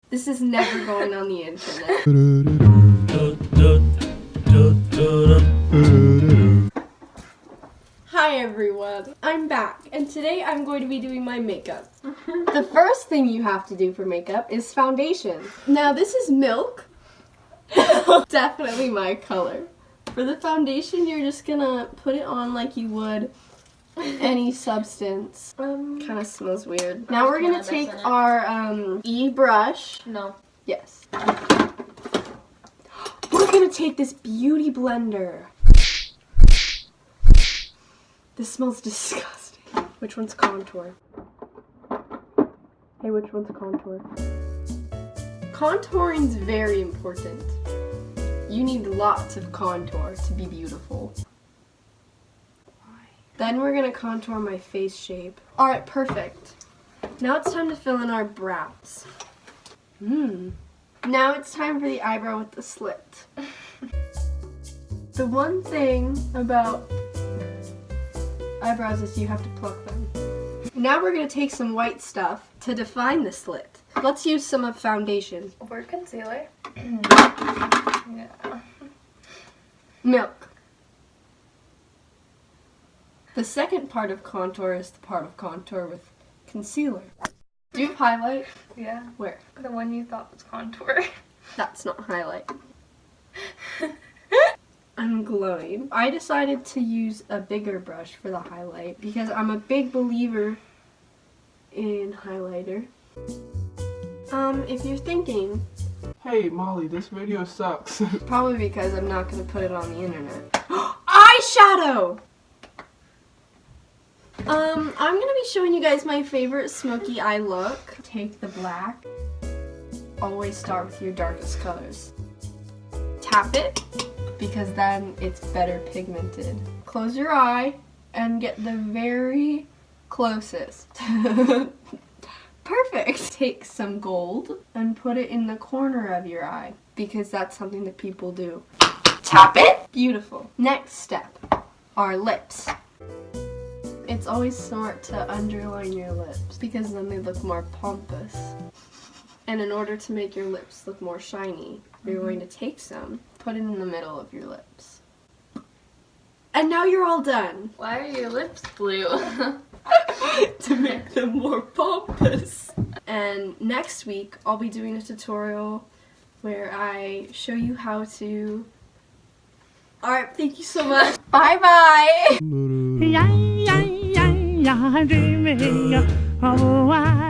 This is never going on the internet. Hi everyone, I'm back, and today I'm going to be doing my makeup. The first thing you have to do for makeup is foundation. Now this is milk. Definitely my color. For the foundation, you're just gonna put it on like you would any substance. Kind of smells weird. Now we're gonna take our e-brush. No. Yes. We're gonna take this beauty blender. This smells disgusting. Which one's contour? Hey, which one's contour? Contouring's very important. You need lots of contour to be beautiful. Then we're gonna contour my face shape. Alright, perfect. Now it's time to fill in our brows. Now it's time for the eyebrow with the slit. The one thing about eyebrows is you have to pluck them. Now we're gonna take some white stuff to define the slit. Let's use some of foundation. Or concealer. Yeah. Milk. The second part of contour is the part of contour with concealer. Do you have highlight? Yeah. Where? The one you thought was contour. That's not highlight. I'm glowing. I decided to use a bigger brush for the highlight because I'm a big believer in highlighter. If you're thinking, hey Molly, this video sucks. probably because I'm not going to put it on the internet. Eyeshadow! I'm going to be showing you guys my favorite smoky eye look. Take the black. Always start with your darkest colors. Tap it, because then it's better pigmented. Close your eye and get the very closest. Perfect! Take some gold and put it in the corner of your eye, because that's something that people do. Tap it! Beautiful. Next step are lips. It's always smart to underline your lips, because then they look more pompous. And in order to make your lips look more shiny, you're going to take some, put it in the middle of your lips. And now you're all done. Why are your lips blue? To make them more pompous. And next week, I'll be doing a tutorial where I show you how to... Alright, thank you so much. Bye-bye! Dreaming of a white